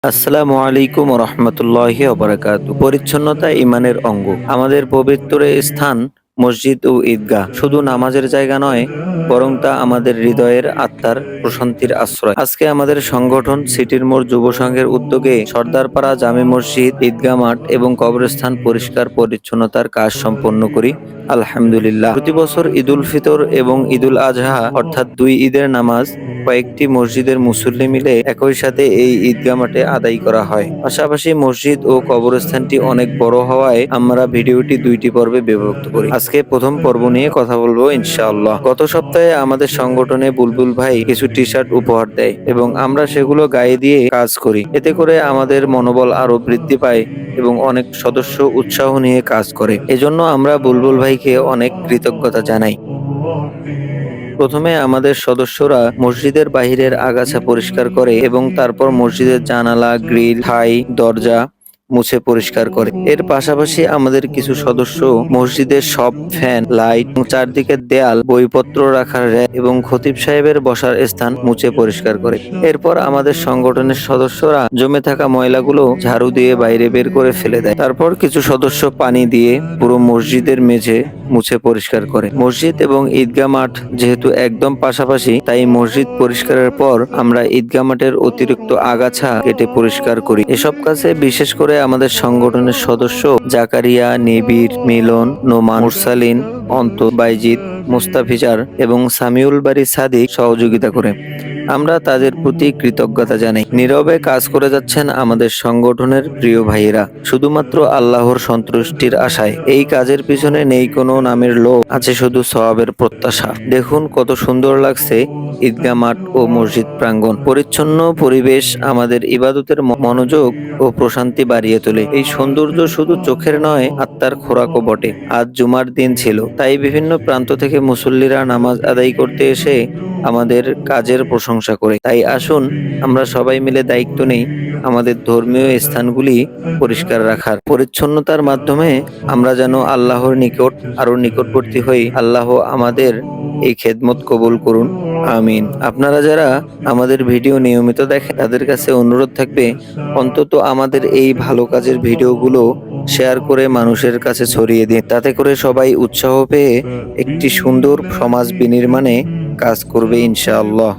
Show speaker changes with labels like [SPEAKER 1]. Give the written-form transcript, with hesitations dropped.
[SPEAKER 1] আসসালামু আলাইকুম রহমতুল্লাহি ওবারাকাতু। পরিচ্ছন্নতা ইমানের অঙ্গ। আমাদের পবিত্র স্থান মসজিদ ও ঈদগাহ শুধু নামাজের জায়গা নয়, বরং তা আমাদের হৃদয়ের আত্মার প্রশান্তির আশ্রয়। আজকে আমাদের সংগঠন সিটির মোড় যুব সংঘের উদ্যোগে সর্দারপাড়া জামে মসজিদ, ঈদগাহ মাঠ এবং কবরস্থান পরিষ্কার পরিচ্ছন্নতার কাজ সম্পন্ন করি আলহামদুলিল্লাহ। প্রতি বছর ঈদুল ফিতর এবং ঈদুল আজহা অর্থাৎ দুই ঈদের নামাজ কয়েকটি মসজিদের মুসল্লি মিলে একই সাথে এই ঈদগাহ মাঠে আদায় করা হয়। পাশাপাশি মসজিদ ও কবরস্থানটি অনেক বড় হওয়ায় আমরা ভিডিওটি দুইটি পর্বে বিভক্ত করি। আজকে প্রথম পর্ব নিয়ে কথা বলবো ইনশাআল্লাহ। গত সপ্তাহে আমাদের সংগঠনে বুলবুল ভাই কিছু টি শার্ট উপহার দেয় এবং আমরা সেগুলো গায়ে দিয়ে কাজ করি। এতে করে আমাদের মনোবল আরো বৃদ্ধি পায় এবং অনেক সদস্য উৎসাহ নিয়ে কাজ করে। এজন্য আমরা বুলবুল ভাইকে অনেক কৃতজ্ঞতা জানাই। প্রথমে আমাদের সদস্যরা মসজিদের বাহিরের আগাছা পরিষ্কার করে এবং তারপর মসজিদের জানালা, গ্রিল, ঠাই, দরজা মুছে পরিষ্কার করে। এর পাশাপাশি আমাদের কিছু সদস্য মসজিদের সব ফ্যান, লাইট, চারদিকের দেয়াল, বইপত্র রাখার র্যাক এবং খতিব সাহেবের বসার স্থান মুছে পরিষ্কার করে। এরপর আমাদের সংগঠনের সদস্যরা জমে থাকা ময়লাগুলো ঝাড়ু দিয়ে বাইরে বের করে ফেলে দেয়। তারপর কিছু সদস্য পানি দিয়ে পুরো মসজিদের মেঝে মুছে পরিষ্কার করে। মসজিদ এবং ঈদগাহ মাঠ যেহেতু একদম পাশাপাশি, তাই মসজিদ পরিষ্কারের পর আমরা ঈদগাহ মাঠের অতিরিক্ত আগাছা কেটে পরিষ্কার করি। এসব কাজে বিশেষ করে আমাদের সংগঠনের সদস্য জাকারিয়া, নিবিড়, মিলন, নোমান, মুরসালিন, অন্ত, বাইজিদ, মুস্তাফিজার এবং সামিউল বাড়ি সাদিক সহযোগিতা করে। আমরা তাদের প্রতি কৃতজ্ঞতা জানাই। নীরবে কাজ করে যাচ্ছেন আমাদের সংগঠনের প্রিয় ভাইয়েরা, শুধুমাত্র আল্লাহর সন্তুষ্টির আশায়। এই কাজের পিছনে নেই কোনো নামের লোভ, আছে শুধু সওয়াবের প্রত্যাশা। দেখুন কত সুন্দর লাগছে ঈদগাহ মাঠ ও মসজিদ প্রাঙ্গণ। পরিচ্ছন্ন পরিবেশ আমাদের ইবাদতের মনোযোগ ও প্রশান্তি বাড়িয়ে তোলে। এই সৌন্দর্য শুধু চোখের নয়, আত্মার খোরাকও বটে। আজ জুমার দিন ছিল, তাই বিভিন্ন প্রান্ত থেকে মুসল্লিরা নামাজ আদায় করতে এসে আমাদের কাজের প্রশংসা করে। তাই আসুন আমরা সবাই মিলে দায়িত্ব নেই আমাদের ধর্মীয় স্থানগুলি পরিষ্কার রাখার। পরিচ্ছন্নতার মাধ্যমে আমরা যেন আল্লাহর নিকট আরো নিকটবর্তী হই। আল্লাহ আমাদের এই খেদমত কবুল করুন, আমিন। আপনারা যারা আমাদের ভিডিও নিয়মিত দেখেন, তাদের কাছে অনুরোধ থাকবে অন্তত আমাদের এই ভালো কাজের ভিডিওগুলো শেয়ার করে মানুষের কাছে ছড়িয়ে দিন। তাতে করে সবাই উৎসাহ পেয়ে একটি সুন্দর সমাজ বিনির্মাণে কাজ করবে ইনশাআল্লাহ।